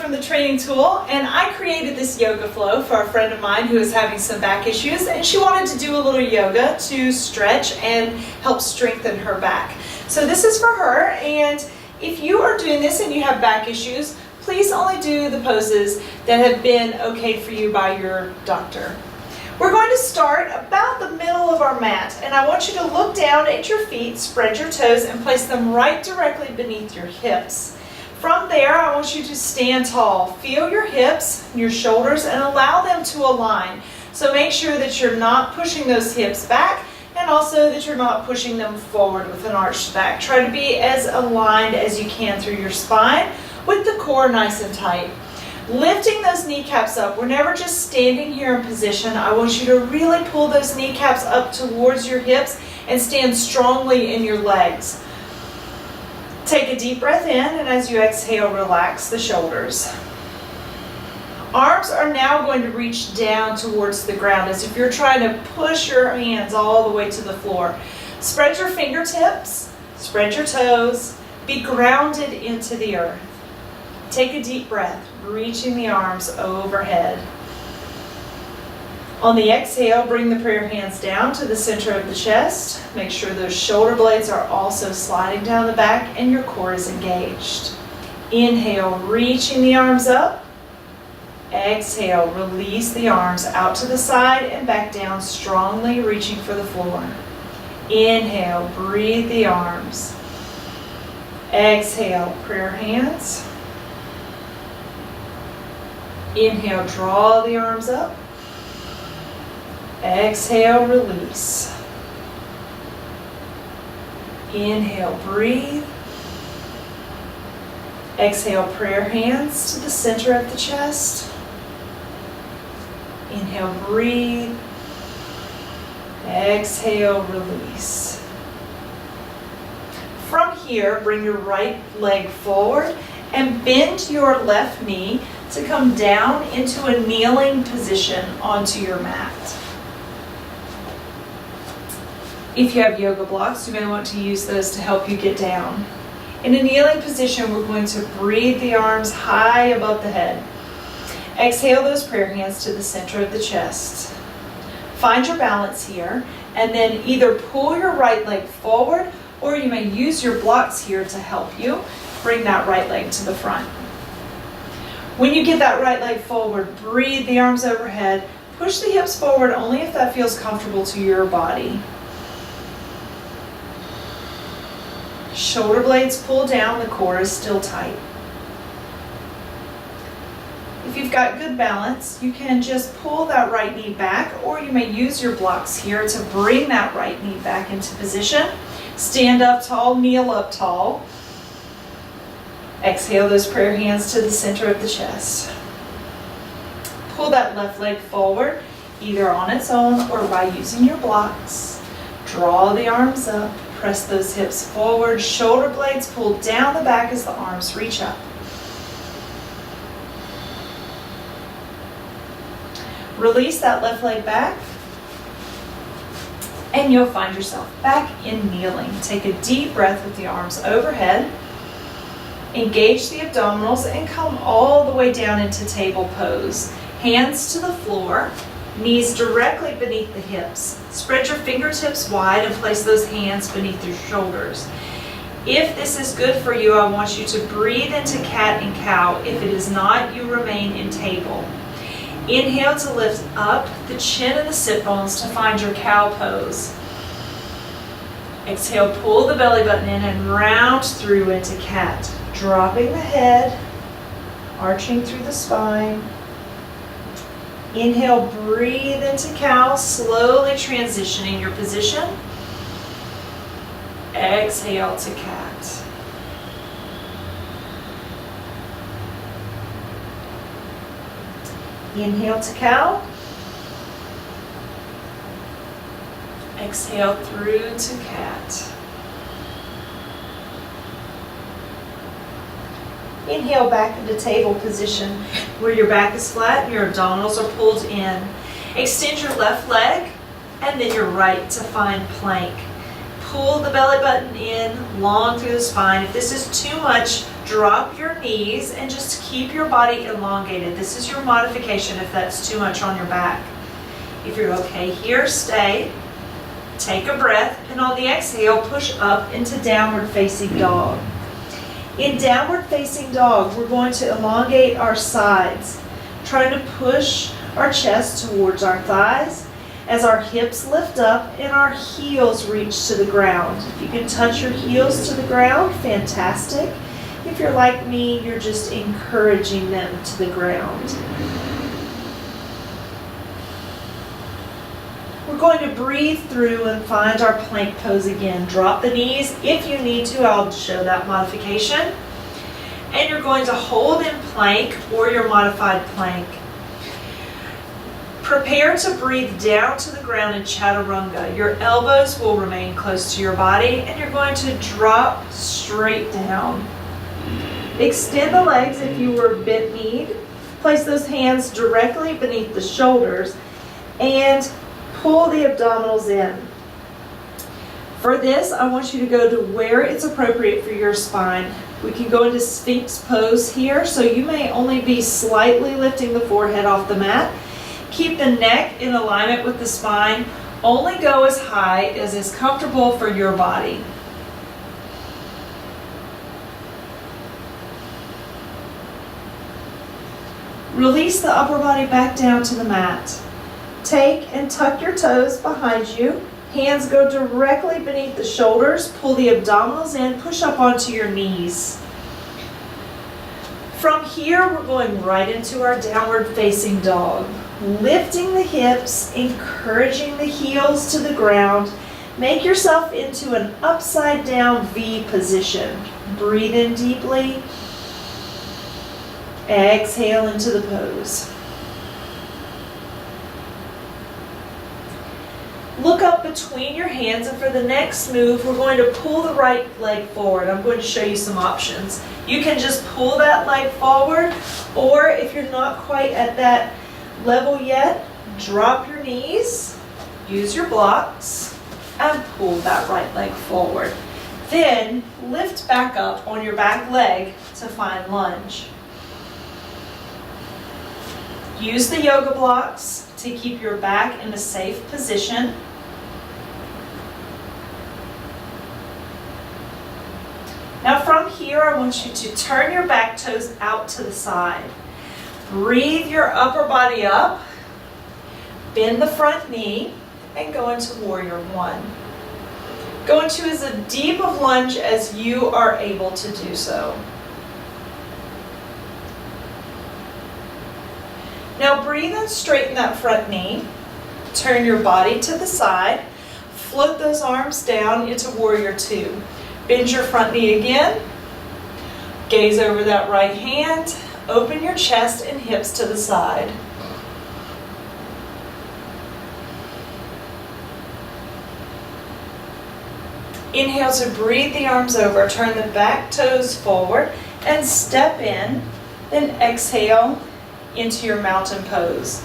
from the Training Tool, and I created this yoga flow for a friend of mine who is having some back issues, and she wanted to do a little yoga to stretch and help strengthen her back. So this is for her, and if you are doing this and you have back issues, please only do the poses that have been okayed for you by your doctor. We're going to start about the middle of our mat, and I want you to look down at your feet, spread your toes, and place them right directly beneath your hips. From there, I want you to stand tall. Feel your hips, your shoulders, and allow them to align. So make sure that you're not pushing those hips back, and also that you're not pushing them forward with an arched back. Try to be as aligned as you can through your spine with the core nice and tight. Lifting those kneecaps up. We're never just standing here in position. I want you to really pull those kneecaps up towards your hips and stand strongly in your legs. Take a deep breath in, and as you exhale, relax the shoulders. Arms are now going to reach down towards the ground as if you're trying to push your hands all the way to the floor. Spread your fingertips, spread your toes, be grounded into the earth. Take a deep breath, reaching the arms overhead. On the exhale, bring the prayer hands down to the center of the chest. Make sure those shoulder blades are also sliding down the back and your core is engaged. Inhale, reaching the arms up. Exhale, release the arms out to the side and back down, strongly reaching for the floor. Inhale, breathe the arms. Exhale, prayer hands. Inhale, draw the arms up. Exhale, release. Inhale, breathe. Exhale, prayer hands to the center of the chest. Inhale, breathe. Exhale, release. From here, bring your right leg forward and bend your left knee to come down into a kneeling position onto your mat. If you have yoga blocks, you may want to use those to help you get down. In a kneeling position, we're going to breathe the arms high above the head. Exhale those prayer hands to the center of the chest. Find your balance here, and then either pull your right leg forward, or you may use your blocks here to help you bring that right leg to the front. When you get that right leg forward, breathe the arms overhead. Push the hips forward only if that feels comfortable to your body. Shoulder blades pull down, the core is still tight. If you've got good balance, you can just pull that right knee back, or you may use your blocks here to bring that right knee back into position. Stand up tall, kneel up tall. Exhale those prayer hands to the center of the chest. Pull that left leg forward, either on its own or by using your blocks. Draw the arms up, press those hips forward, shoulder blades pull down the back as the arms reach up. Release that left leg back, and you'll find yourself back in kneeling. Take a deep breath with the arms overhead. Engage the abdominals and come all the way down into table pose. Hands to the floor, knees directly beneath the hips. Spread your fingertips wide and place those hands beneath your shoulders. If this is good for you, I want you to breathe into cat and cow. If it is not, you remain in table. Inhale to lift up the chin and the sit bones to find your cow pose. Exhale, pull the belly button in and round through into cat. Dropping the head, arching through the spine. Inhale, breathe into cow, slowly transitioning your position. Exhale to cat. Inhale to cow. Exhale through to cat. Inhale back into table position where your back is flat and your abdominals are pulled in. Extend your left leg and then your right to find plank. pull the belly button in long through the spine. If this is too much, drop your knees and just keep your body elongated. This is your modification if that's too much on your back. If you're okay here, stay. Take a breath, and on the exhale, push up into downward facing dog. In downward facing dog, we're going to elongate our sides, trying to push our chest towards our thighs as our hips lift up and our heels reach to the ground. If you can touch your heels to the ground, fantastic. If you're like me, you're just encouraging them to the ground. We're going to breathe through and find our plank pose again. Drop the knees if you need to. I'll show that modification. And you're going to hold in plank or your modified plank. Prepare to breathe down to the ground in chaturanga. Your elbows will remain close to your body and you're going to drop straight down. Extend the legs if you were bent-kneed. Place those hands directly beneath the shoulders and pull the abdominals in. For this, I want you to go to where it's appropriate for your spine. We can go into Sphinx pose here, so you may only be slightly lifting the forehead off the mat. Keep the neck in alignment with the spine. Only go as high as is comfortable for your body. Release the upper body back down to the mat. Take and tuck your toes behind you. Hands go directly beneath the shoulders. Pull the abdominals in. Push up onto your knees. From here, we're going right into our downward facing dog. Lifting the hips, encouraging the heels to the ground. Make yourself into an upside down V position. Breathe in deeply. Exhale into the pose. Look up between your hands, and for the next move, we're going to pull the right leg forward. I'm going to show you some options. You can just pull that leg forward, or if you're not quite at that level yet, drop your knees, use your blocks, and pull that right leg forward. Then lift back up on your back leg to find lunge. Use the yoga blocks to keep your back in a safe position. Now from here, I want you to turn your back toes out to the side. Breathe your upper body up, bend the front knee, and go into warrior one. Go into as deep of lunge as you are able to do so. Now breathe and straighten that front knee. Turn your body to the side. Float those arms down into warrior two. Bend your front knee again. Gaze over that right hand. Open your chest and hips to the side. Inhale to breathe the arms over. Turn the back toes forward and step in. Then exhale into your mountain pose.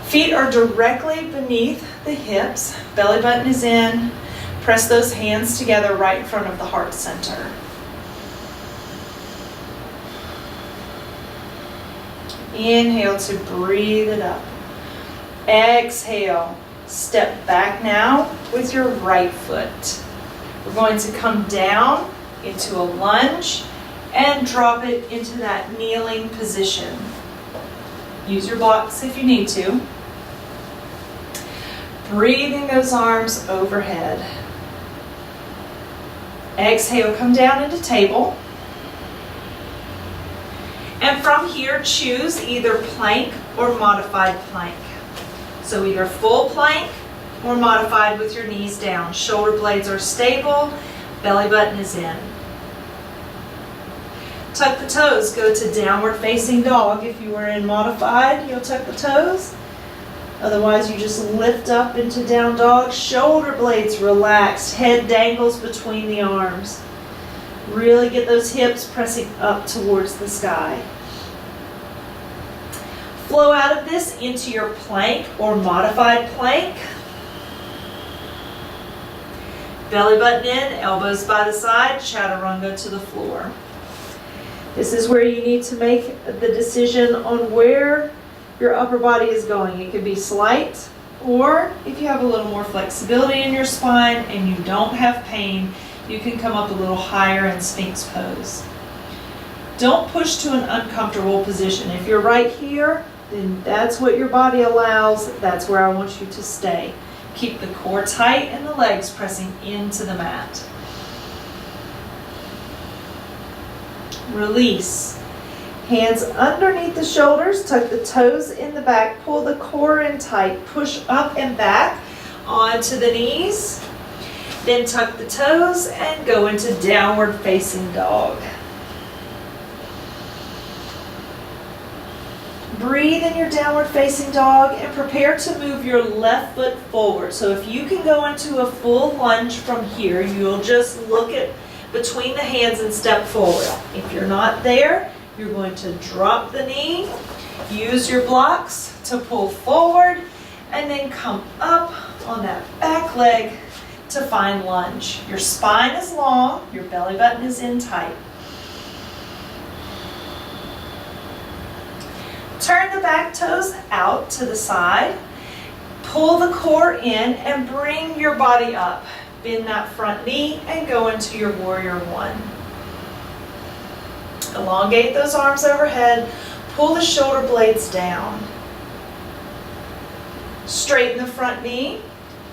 Feet are directly beneath the hips. Belly button is in. Press those hands together right in front of the heart center. Inhale to breathe it up. Exhale. Step back now with your right foot. We're going to come down into a lunge and drop it into that kneeling position. Use your blocks if you need to. Breathing those arms overhead. Exhale, come down into table. And from here, choose either plank or modified plank. So either full plank or modified with your knees down. Shoulder blades are stable, belly button is in. Tuck the toes, go to downward facing dog. If you were in modified, you'll tuck the toes. Otherwise, you just lift up into down dog. Shoulder blades relaxed, head dangles between the arms. Really get those hips pressing up towards the sky. Flow out of this into your plank or modified plank. Belly button in, elbows by the side, chaturanga to the floor. This is where you need to make the decision on where your upper body is going. It could be slight, or if you have a little more flexibility in your spine and you don't have pain, you can come up a little higher in Sphinx pose. Don't push to an uncomfortable position. If you're right here, then that's what your body allows. That's where I want you to stay. Keep the core tight and the legs pressing into the mat. Release. Hands underneath the shoulders, tuck the toes in the back, pull the core in tight, push up and back onto the knees. Then tuck the toes and go into downward facing dog. Breathe in your downward facing dog and prepare to move your left foot forward. So if you can go into a full lunge from here, you'll just look at between the hands and step forward. If you're not there, you're going to drop the knee, use your blocks to pull forward, and then come up on that back leg to find lunge. Your spine is long, your belly button is in tight. Turn the back toes out to the side. Pull the core in and bring your body up. Bend that front knee and go into your warrior one. Elongate those arms overhead. Pull the shoulder blades down. Straighten the front knee.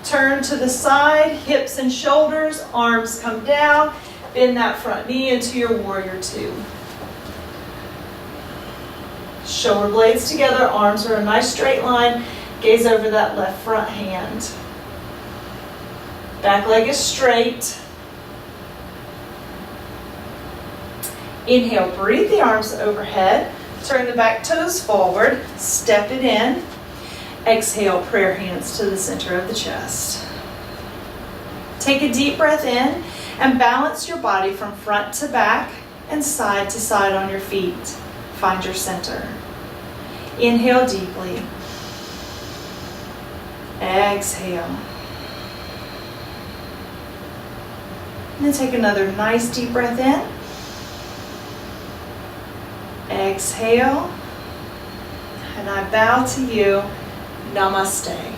Turn to the side, hips and shoulders, arms come down. Bend that front knee into your warrior two. Shoulder blades together, arms are a nice straight line. Gaze over that left front hand. Back leg is straight. Inhale, breathe the arms overhead. Turn the back toes forward, step it in. Exhale, prayer hands to the center of the chest. Take a deep breath in and balance your body from front to back and side to side on your feet. Find your center. Inhale deeply. Exhale. And then take another nice deep breath in. Exhale. And I bow to you. Namaste.